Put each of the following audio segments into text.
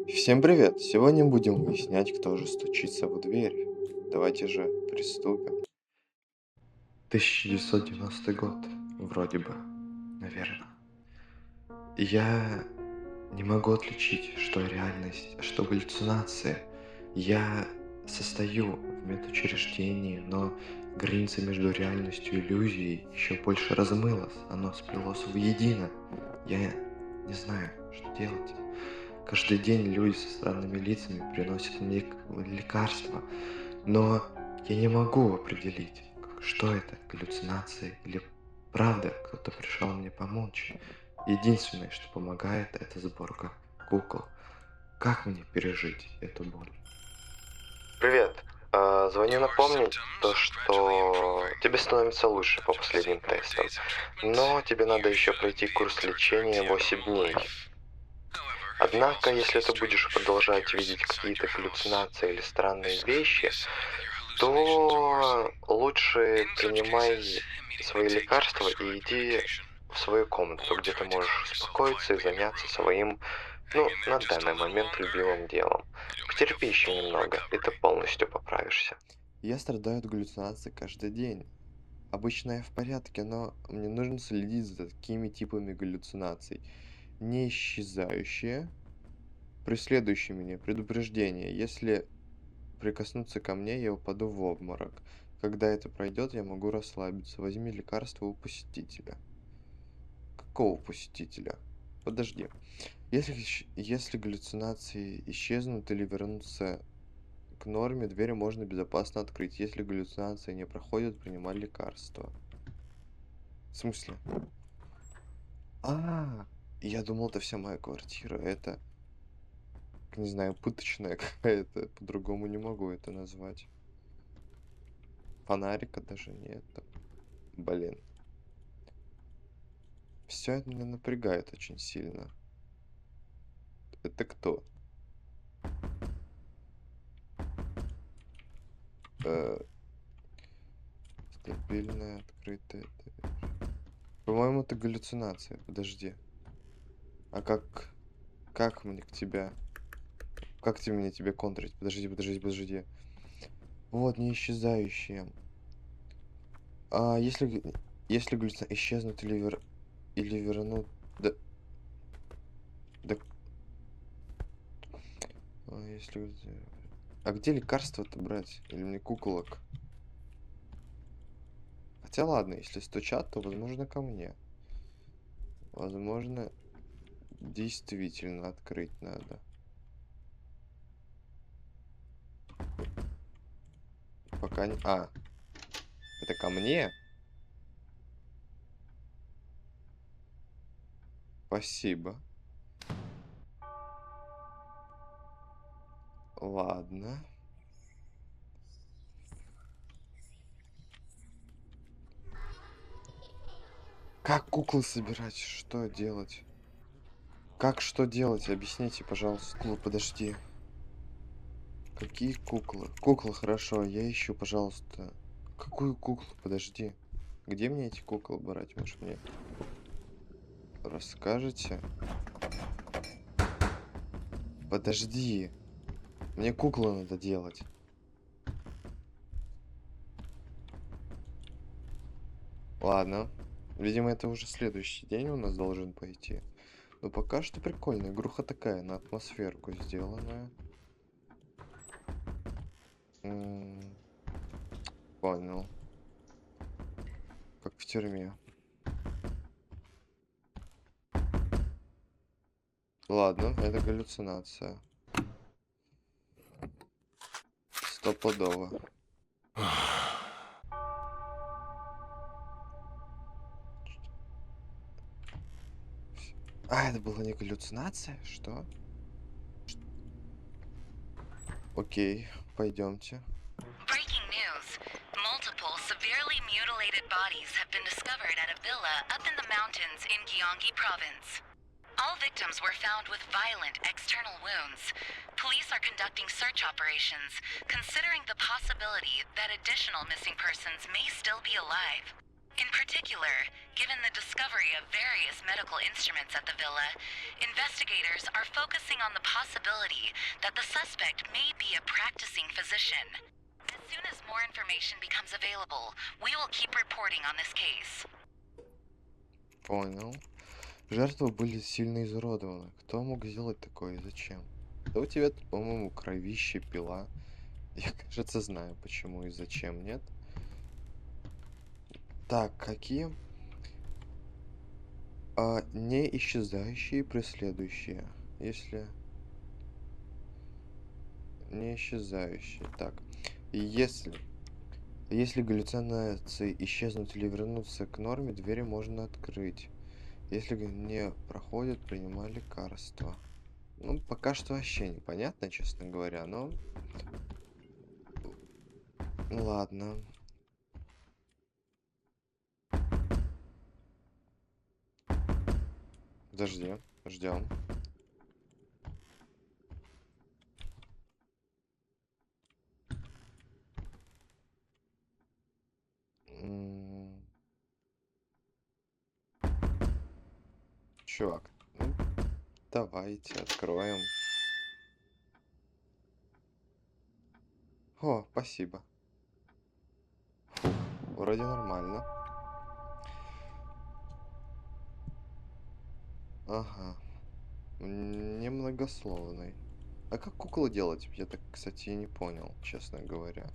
Всем привет! Сегодня будем выяснять, кто же стучится в дверь. Давайте же приступим. 1990 год, вроде бы, наверное. Я не могу отличить, что реальность, а что галлюцинации. Я состою в медучреждении, но граница между реальностью и иллюзией еще больше размылась, оно сплелось воедино. Я не знаю, что делать. Каждый день люди со странными лицами приносят мне лекарства, но я не могу определить, что это, галлюцинации или правда кто-то пришел мне помочь. Единственное, что помогает, это сборка кукол. Как мне пережить эту боль? Привет. Звоню напомнить то, что тебе становится лучше по последним тестам, но тебе надо еще пройти курс лечения 8 дней. Однако, если ты будешь продолжать видеть какие-то галлюцинации или странные вещи, то лучше принимай свои лекарства и иди в свою комнату, где ты можешь успокоиться и заняться своим, на данный момент любимым делом. Потерпи еще немного, и ты полностью поправишься. Я страдаю от галлюцинаций каждый день. Обычно я в порядке, но мне нужно следить за такими типами галлюцинаций. Не исчезающие, преследующие меня, предупреждение. Если прикоснуться ко мне, я упаду в обморок. Когда это пройдет, я могу расслабиться. Возьми лекарство у посетителя. Какого посетителя? Подожди. Если галлюцинации исчезнут или вернутся к норме, дверь можно безопасно открыть. Если галлюцинации не проходят, принимай лекарства. В смысле? А, я думал, это вся моя квартира. Это, не знаю, пыточная какая-то. По-другому не могу это назвать. Фонарика даже нет. Блин. Все это меня напрягает очень сильно. Это кто? Э, Стабильная, открытая дверь. По-моему, это галлюцинация. Подожди. А как мне к тебя? Как тебе мне тебя контрить? Подожди. Вот, не исчезающие. А если галлюцинации исчезнут или вернут... Да, да, если... А где лекарства-то брать? Или мне куколок? Хотя ладно, если стучат, то, возможно, ко мне. Возможно, действительно открыть надо. Пока не... А, это ко мне? Спасибо. Ладно. Как куклы собирать? Что делать? Как что делать? Объясните, пожалуйста. Куклы, подожди. Какие куклы? Куклы, хорошо, я ищу, пожалуйста. Какую куклу? Подожди. Где мне эти куклы брать? Может, мне расскажете? Подожди. Мне куклы надо делать. Ладно. Видимо, это уже следующий день у нас должен пойти. Но пока что прикольно. Игруха такая, на атмосферку сделанная. М, Понял. Как в тюрьме. Ладно, это галлюцинация. Стопудово. А, это была не галлюцинация? Что? Окей, пойдемте. Breaking news. Multiple severely mutilated bodies have been discovered at a villa up in the mountains in Gyeonggi province. All victims were found with violent external wounds. Police are conducting search operations, considering the possibility that additional missing persons may still be alive. In particular, Given the discovery of various medical instruments at the villa, investigators are focusing on the possibility that the suspect may be a practicing physician. As soon as more information becomes available, we will keep reporting on this case. Понял. Жертвы были сильно изуродованы. Кто мог сделать такое и зачем? Да у тебя тут, по-моему, кровище, пила. Я, кажется, знаю, почему и зачем, нет? Так, какие? Не исчезающие, преследующие. Если... Не исчезающие. Так. Если галлюцинации исчезнут или вернутся к норме, двери можно открыть. Если не проходят, принимай лекарства. Ну, пока что вообще непонятно, честно говоря, но... Ладно. Подожди, ждем. Чувак, ну, давайте откроем. О, спасибо. Фух, вроде нормально. Ага. Немногословный. А как куклу делать? Я так, кстати, и не понял, честно говоря.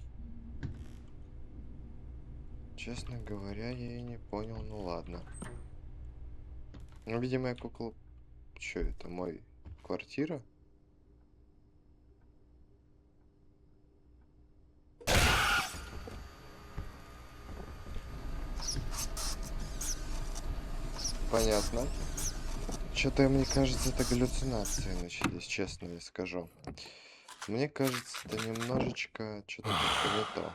Честно говоря, я и не понял, ну ладно. Ну, видимо, я куклу... Чё это, мой квартира? Понятно. Что-то, мне кажется, это галлюцинации начались, честно я скажу. Мне кажется, это немножечко что-то как-то не то.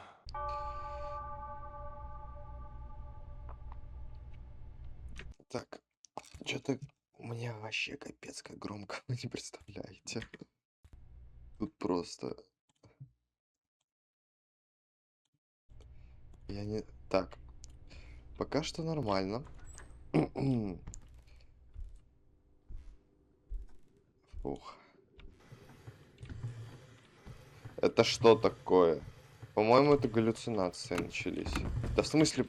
Так, что-то мне вообще капец как громко, вы не представляете. Тут просто... Я не... Так, пока что нормально. Фух. Это что такое? По-моему, это галлюцинации начались. Да в смысле...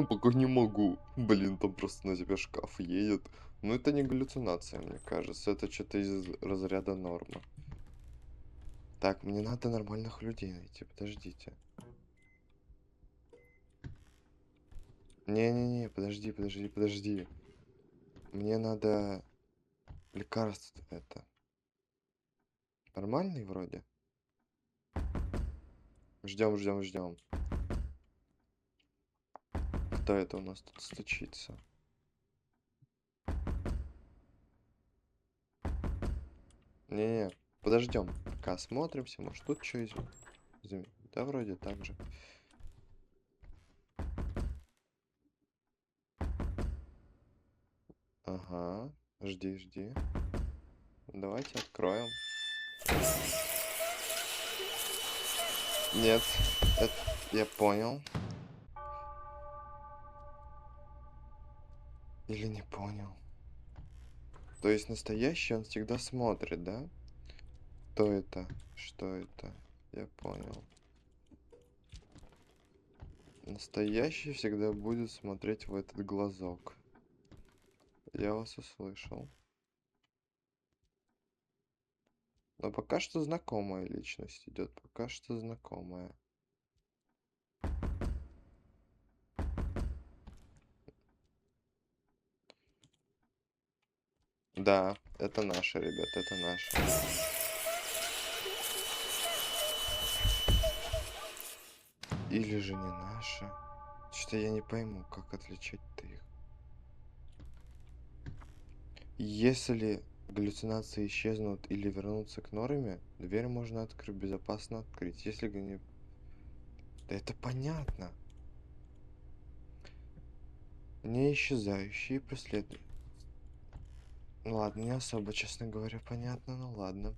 Пока не могу. Блин, там просто на тебя шкаф едет. Ну это не галлюцинация, мне кажется. Это что-то из разряда нормы. Так, мне надо нормальных людей найти. Подождите. Не-не-не, подожди. Мне надо лекарство это. Нормальный вроде? Ждем. Кто это у нас тут стучится? Не-не, подождем. Пока осмотримся, может тут что из... Да, вроде так же. Ага, жди. Давайте откроем. Нет, это я понял. Или не понял. То есть настоящий он всегда смотрит, да? Кто это? Что это? Я понял. Настоящий всегда будет смотреть в этот глазок. Я вас услышал. Но пока что знакомая личность идет. Пока что знакомая. Да, это наши, ребят, это наши. Или же не наши. Что-то я не пойму, как отличать-то их. Если галлюцинации исчезнут или вернутся к норме, дверь можно безопасно открыть. Если не... Да это понятно. Не исчезающие преследуют. Ну ладно, не особо, честно говоря, понятно, ну ладно.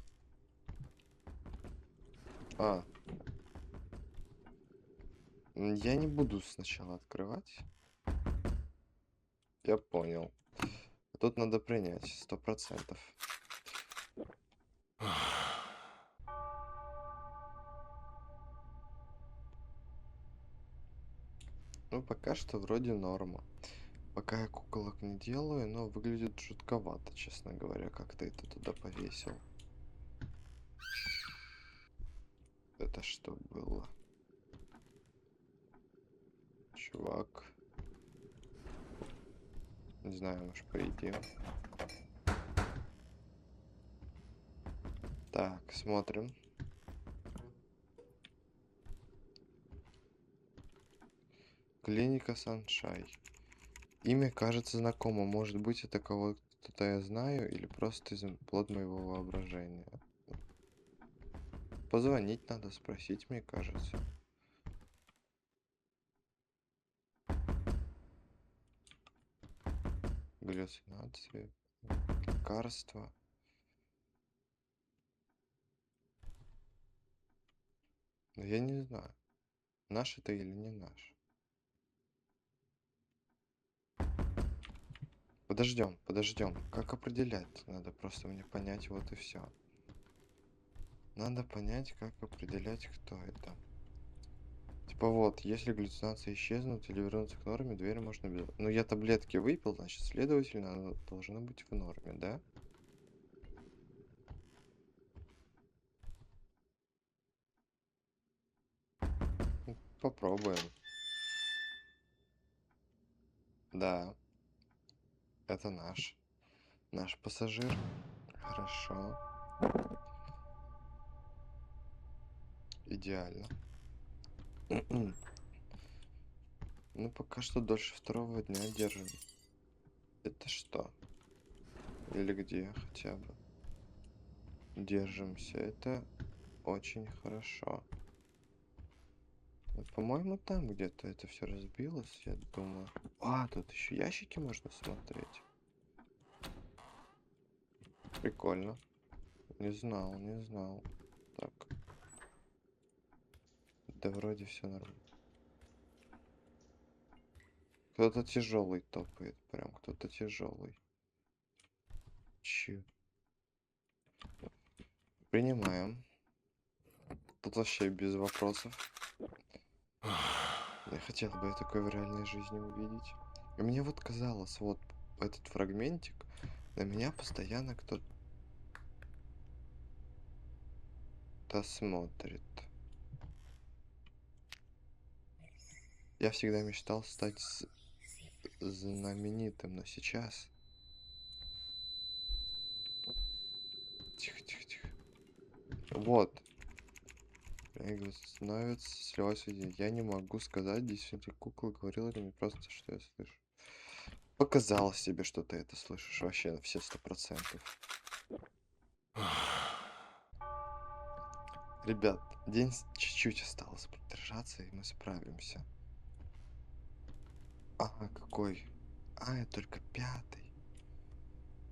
Я не буду сначала открывать. Я понял. Тут надо принять 100%. Ну, пока что вроде норма. Пока я куколок не делаю, но выглядит жутковато, честно говоря, как ты это туда повесил. Это что было? Чувак. Не знаю, может, поедим. Так, смотрим. Клиника Саншай. Имя кажется знакомо. Может быть, это кого-то я знаю или просто плод моего воображения. Позвонить надо, спросить, мне кажется. Галлюцинации, лекарства. Но я не знаю, наш это или не наш. Подождем, подождем. Как определять? Надо просто мне понять, вот и все. Надо понять, как определять, кто это. Типа вот, если галлюцинации исчезнут или вернутся к норме, дверь можно без... Ну, я таблетки выпил, значит, следовательно, она должна быть в норме, да? Ну, попробуем. Да, это наш. Наш пассажир. Хорошо. Идеально. Ну, пока что дольше второго дня держим. Это что? Или где хотя бы? Держимся. Это очень хорошо. Вот, по-моему, там где-то это все разбилось, я думаю. А, тут еще ящики можно смотреть. Прикольно. Не знал, не знал. Так. Да вроде все нормально. Кто-то тяжелый топает. Прям кто-то тяжелый. Чё? Принимаем. Тут вообще без вопросов. Я хотел бы такое в реальной жизни увидеть. И мне вот казалось, вот этот фрагментик, на меня постоянно кто-то смотрит. Я всегда мечтал стать знаменитым, но сейчас... Тихо, тихо, тихо. Вот. Становится слез. Я не могу сказать, действительно кукла говорила или мне просто, что я слышу. Показалось себе, что ты это слышишь вообще на все 100%. Ребят, день чуть-чуть осталось продержаться, и мы справимся. Ага, какой? А, это только 5-й.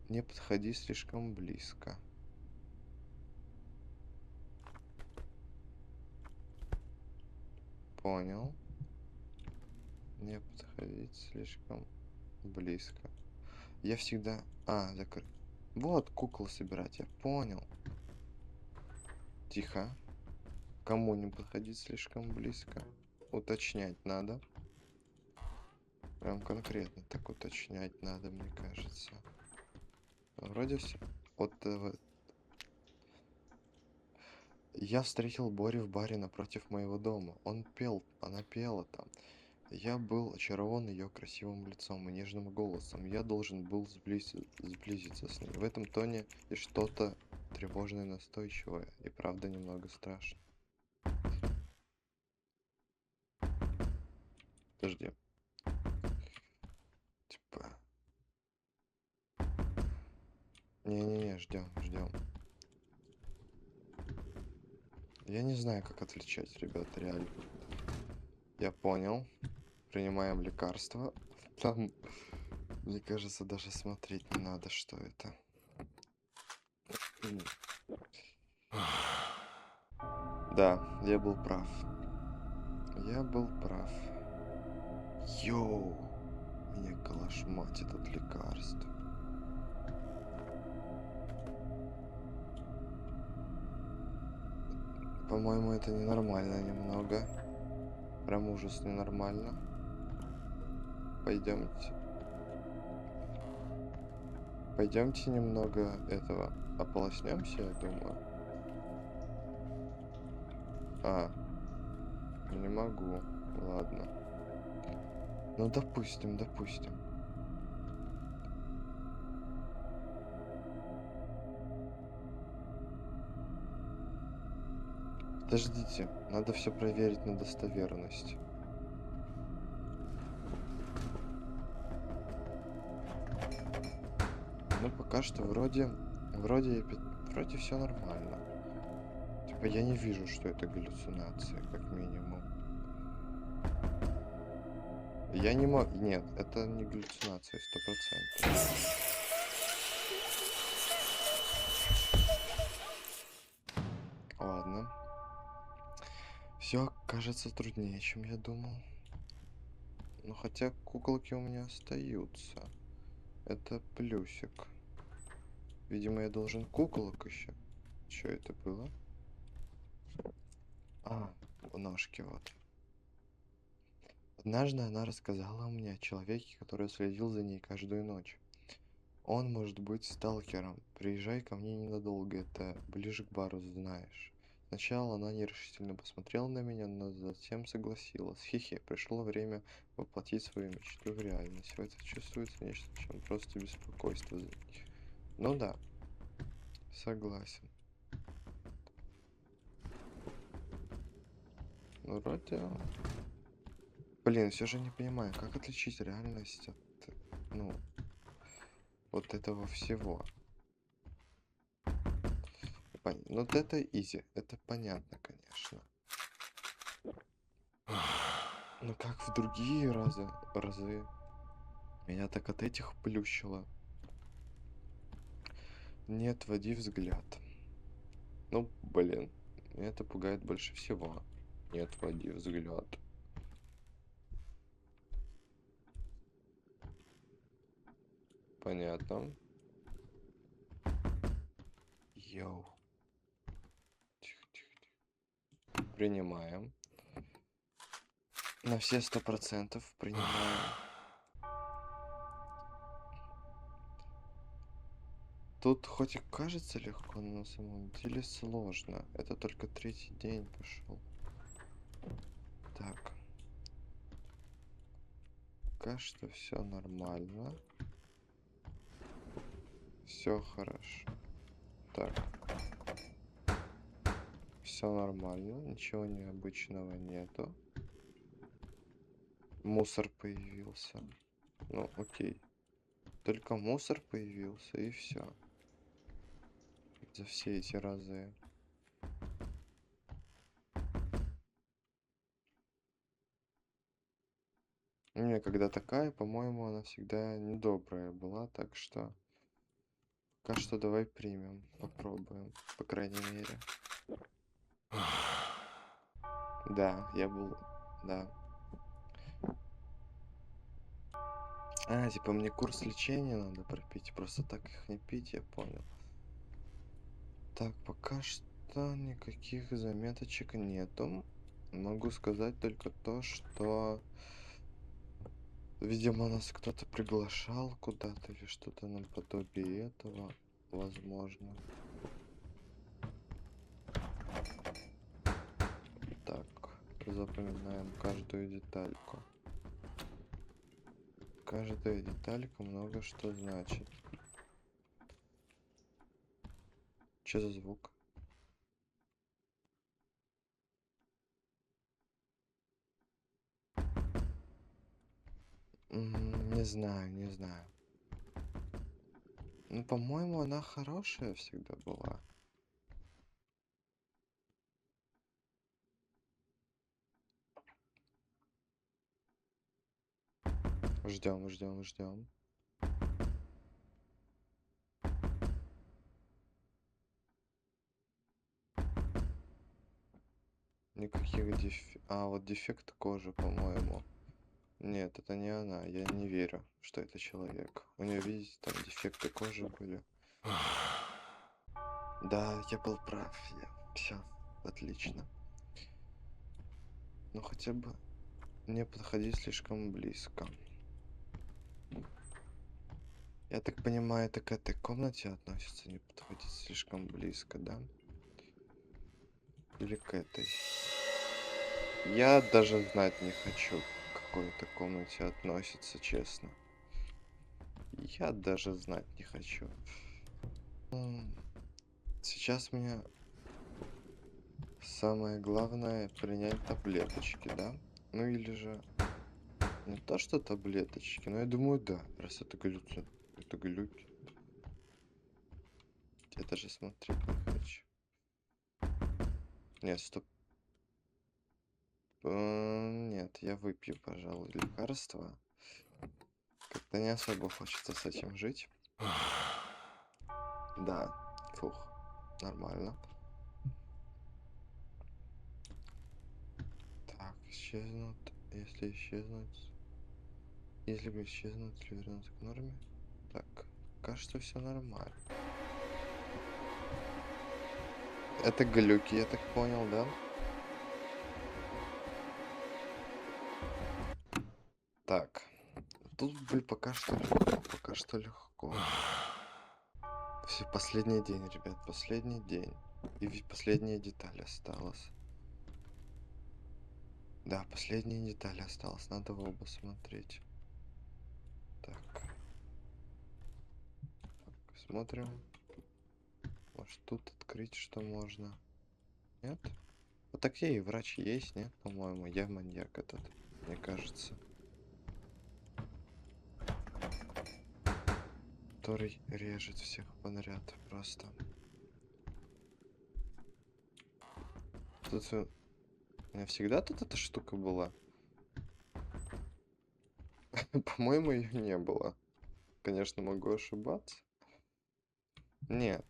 Не подходи слишком близко. Понял. Не подходить слишком близко. Я всегда... А, закрыть. Вот, кукол собирать, я понял. Тихо. Кому не подходить слишком близко? Уточнять надо. Прям конкретно так уточнять надо, мне кажется. Вроде все. Вот я встретил Борю в баре напротив моего дома. Он пел, она пела там. Я был очарован ее красивым лицом и нежным голосом. Я должен был сблизиться с ней. В этом тоне и что-то тревожное, настойчивое, и правда немного страшно. Подожди. Типа... Не-не-не, ждем, ждем. Я не знаю, как отличать, ребят, реально. Я понял. Принимаем лекарства. Там, мне кажется, даже смотреть не надо, что это. Да, я был прав. Я был прав. Йоу! Меня калашматит от лекарств. По-моему, это ненормально немного. Прям ужас ненормально. Пойдемте. Пойдемте немного этого ополоснемся, я думаю. А, не могу. Ладно. Ну, допустим, допустим. Подождите, надо все проверить на достоверность. Ну, пока что вроде все нормально. Типа, я не вижу, что это галлюцинации, как минимум. Я не могу... Нет, это не галлюцинации, 100%. Ладно. Все кажется труднее, чем я думал. Ну, хотя куколки у меня остаются. Это плюсик. Видимо, я должен куколок еще. Что это было? А, ножки вот. Однажды она рассказала мне о человеке, который следил за ней каждую ночь. Он может быть сталкером. Приезжай ко мне ненадолго, это ближе к бару, знаешь. Сначала она нерешительно посмотрела на меня, но затем согласилась. Хе-хе, пришло время воплотить свою мечту в реальность. В этом чувствуется нечто, чем просто беспокойство за них. Ну да, согласен. Ну, вроде... Блин, все же не понимаю, как отличить реальность от, ну, вот этого всего. Ну, вот это изи, это понятно, конечно. Но как в другие разы меня так от этих плющило. Не отводи взгляд. Ну, блин, меня это пугает больше всего. Не отводи взгляд. Понятно. Йоу. Тихо, тихо, тихо. Принимаем. На все 100% принимаем. Тут хоть и кажется легко, но на самом деле сложно. Это только 3-й день пошел. Так. Пока что все нормально. Все хорошо. Так. Все нормально, ничего необычного нету. Мусор появился. Ну, окей. Только мусор появился и все. За все эти разы. Не, когда такая, по-моему, она всегда недобрая была, так что пока что давай примем, попробуем, по крайней мере. Да, я был, да. А, типа мне курс лечения надо пропить, просто так их не пить, я понял. Так, пока что никаких заметочек нету. Могу сказать только то, что, видимо, нас кто-то приглашал куда-то или что-то наподобие этого, возможно. Так, запоминаем каждую детальку. Каждая деталька много что значит. Что за звук? Не знаю, не знаю. Ну, по-моему, она хорошая всегда была. Ждем, ждем, ждем. никаких А, вот дефект кожи, по-моему. Нет, это не она. Я не верю, что это человек. У нее, видите, там дефекты кожи были. Да, я был прав. Все, отлично. Но хотя бы не подходи слишком близко. Я так понимаю, это к этой комнате относится, не подходить слишком близко, да? Или к этой? Я даже знать не хочу, к какой это комнате относится, честно. Я даже знать не хочу. Сейчас мне самое главное принять таблеточки, да? Ну или же не то, что таблеточки, но я думаю, да, раз это глюки. Это глюки. Я даже смотреть не хочу. Нет, стоп. Нет, я выпью, пожалуй, лекарство. Как-то не особо хочется с этим жить. Да, фух, нормально. Так, исчезнут. Если исчезнуть... Если бы исчезнуть, или вернуться к норме? Так, кажется, все нормально. Это глюки, я так понял, да? Так, тут пока что легко, пока что легко. Все, последний день, ребят, последний день. И ведь последняя деталь осталась. Да, последняя деталь осталась, надо в оба смотреть. Так, смотрим. Может тут открыть что можно? Нет? Вот так я и врач есть, нет, по-моему. Я маньяк этот, мне кажется. Который режет всех подряд просто. Тут у меня всегда тут эта штука была. По-моему, ее не было. Конечно, могу ошибаться. Нет,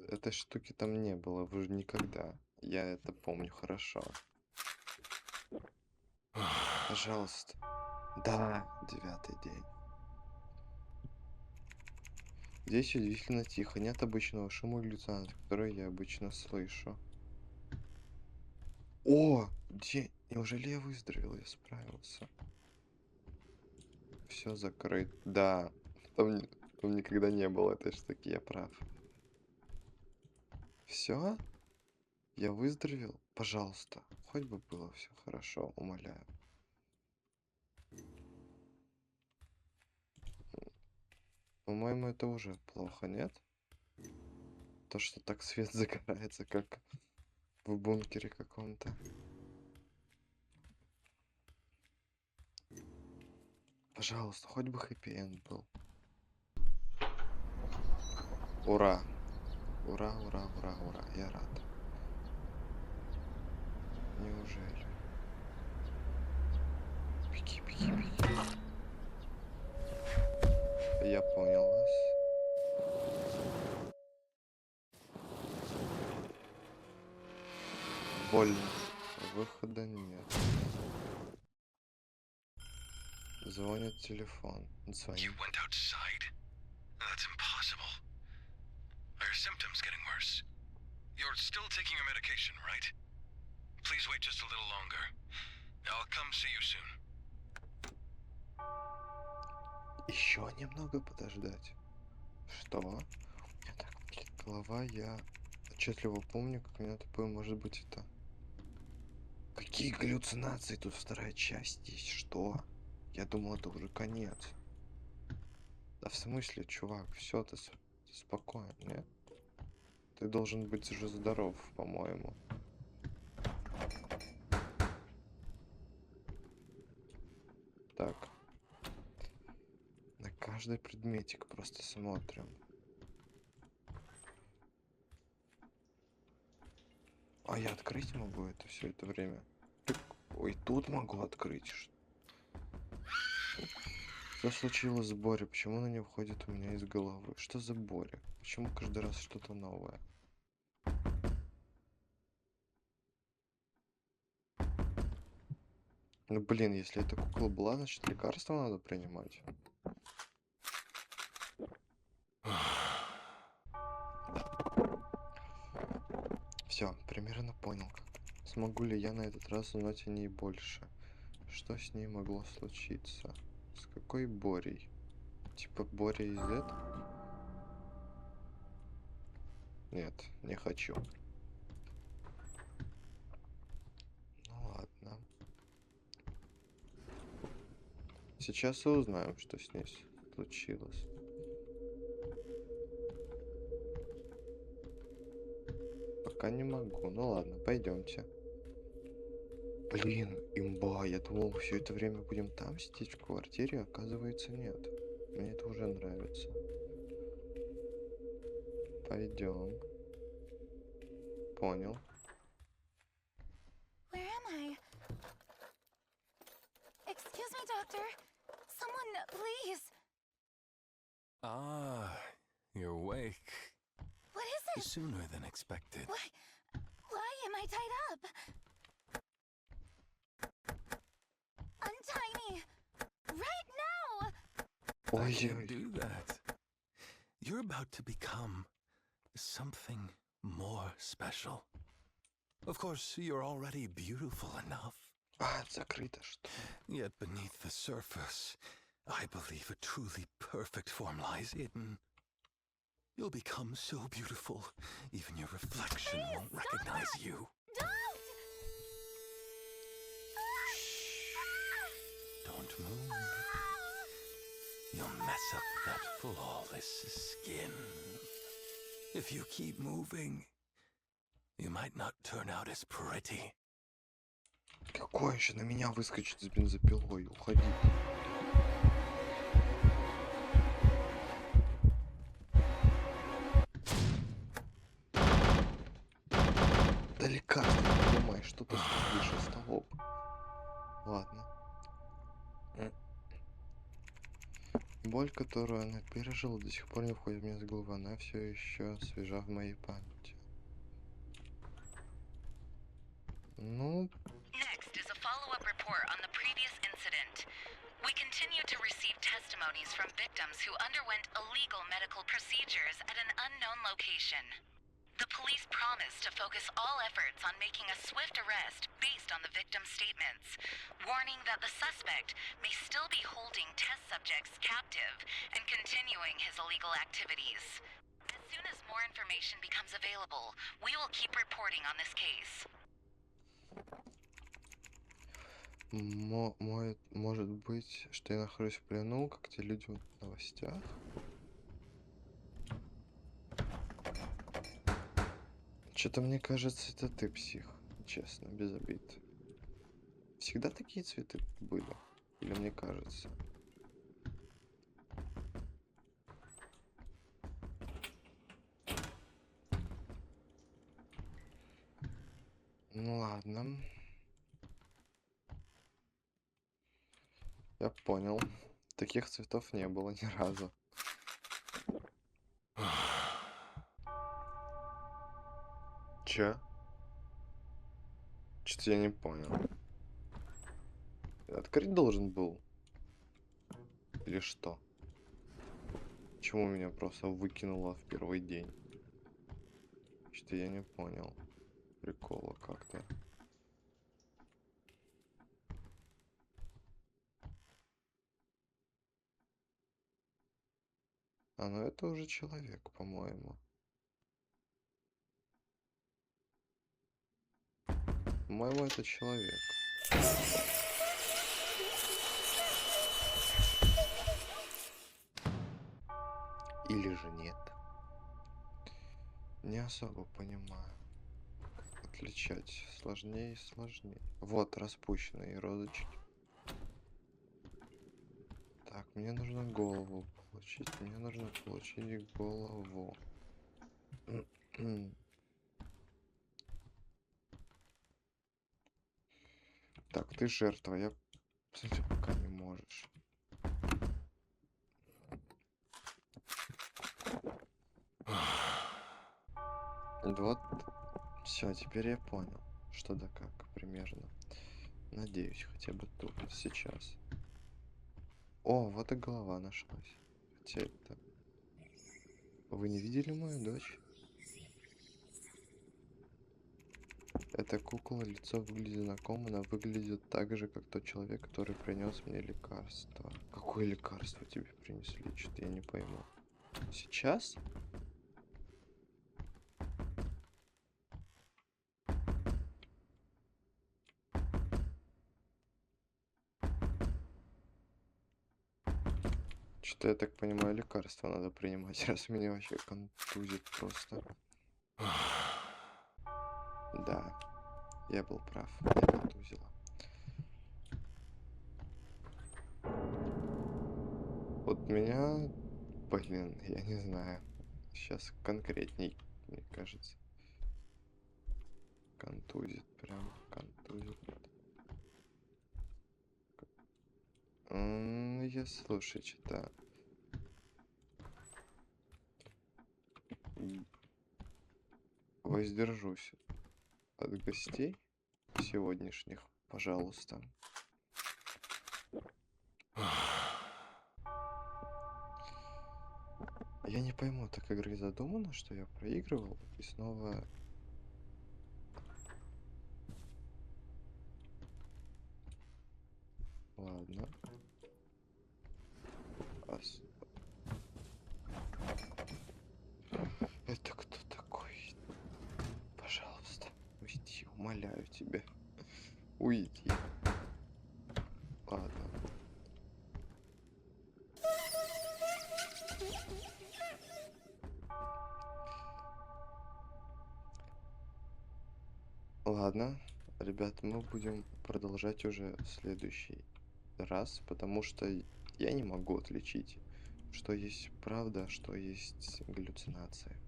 этой штуки там не было уже никогда. Я это помню хорошо. Пожалуйста. Да, 9-й день. Здесь удивительно тихо. Нет обычного шума галлюцинаций, который я обычно слышу. О! День! Неужели я выздоровел? Я справился. Все закрыт. Да. Там, там никогда не было этой штуки, я прав. Все? Я выздоровел? Пожалуйста. Хоть бы было все хорошо, умоляю. По-моему, это уже плохо, нет? То, что так свет загорается, как в бункере каком-то. Пожалуйста, хоть бы хэппи-энд был. Ура! Ура, ура, ура, ура. Я рад. Неужели? Беги, беги, беги. Я понял вас. Больно. Выхода нет. Звонит телефон. You Звонит. went outside? That's impossible. Are your symptoms getting worse? You're still taking your medication, right? Please wait just a little longer. I'll come see you soon. Еще немного подождать. Что? У меня так болит голова, я отчетливо помню, как у меня такое может быть это. Какие галлюцинации? Тут вторая часть есть. Что? Я думал, это уже конец. Да в смысле, чувак, все, ты спокоен, нет? Ты должен быть уже здоров, по-моему. Так. На каждый предметик просто смотрим. А я открыть могу это все это время? Ой, тут могу открыть. Что случилось с Борей? Почему она не уходит у меня из головы? Что за Боря? Почему каждый раз что-то новое? Ну блин, если эта кукла была, значит лекарство надо принимать. Все, примерно понял. Смогу ли я на этот раз узнать о ней больше? Что с ней могло случиться? С какой Борей? Типа Боря из этого? Нет, не хочу. Ну ладно. Сейчас и узнаем, что с ней случилось. Пока не могу. Ну ладно, пойдемте. Блин, имба, я думал, все это время будем там сидеть в квартире, оказывается, нет. Мне это уже нравится. Пойдем. Понял. Where am I? Excuse me, doctor. Someone, please. Ah, you're awake. What is it? Sooner than expected. Why am I tied up? Untie me! Right now! I Ой, can't do that. You're about to become something more special. Of course, you're already beautiful enough. закрыто что? Yet beneath the surface, I believe a truly perfect form lies hidden. You'll become so beautiful, even your reflection Please, won't stop recognize that! you. Don't! Don't move. You'll mess up that flawless skin. If you keep moving, you might not turn out as pretty. Какой же на меня выскочит с бензопилой? Уходи. Да лекарство, не понимаешь, что ты выше столоб. Ладно. Боль, которую она пережила, до сих пор не входит мне в голову. Она все еще свежа в моей памяти. Ну, Next is a follow-up report on the previous incident. We continue to receive testimonies from victims who underwent illegal medical procedures at an unknown location. The police promise to focus all efforts on making a swift arrest based on the victim's statements, warning that the suspect may still be holding test subjects captive and continuing his illegal activities. As soon as more information becomes available, we will keep reporting on this case. может быть, что я нахожусь в плену, как те люди в новостях? Что-то мне кажется, это ты псих, честно, без обид. Всегда такие цветы были? Или мне кажется? Ну ладно. Я понял. Таких цветов не было ни разу. Чё? Что-то я не понял. Открыть должен был? Или что? Почему меня просто выкинуло в первый день? Что-то я не понял. Прикола как-то. А, ну это уже человек, по-моему. По-моему, это человек. Или же нет. Не особо понимаю. Как отличать. Сложнее и сложнее. Вот, распущенные розочки. Так, мне нужно голову получить. Мне нужно получить голову. Так, ты жертва. Я... Кстати, пока не можешь. Вот. Все, теперь я понял, что да как примерно. Надеюсь, хотя бы тут, сейчас. О, вот и голова нашлась. Хотя это... Вы не видели мою дочь? Эта кукла, лицо выглядит знакомо, она выглядит так же, как тот человек, который принес мне лекарство. Какое лекарство тебе принесли? Что-то я не пойму. Сейчас? Что-то я так понимаю, лекарство надо принимать, раз меня вообще контузит просто. Да, я был прав, меня контузило. Вот меня, блин, я не знаю. Сейчас конкретней, мне кажется. Контузит, прям контузит. Я слушай, что-то воздержусь от гостей сегодняшних, пожалуйста. Я не пойму, так игры задумано, что я проигрывал и снова... Ладно. Это кто такой? Пожалуйста, уйди, умоляю тебя. Уйди. Ладно. Ладно, ребят, мы будем продолжать уже в следующий раз, потому что я не могу отличить, что есть правда, а что есть галлюцинация.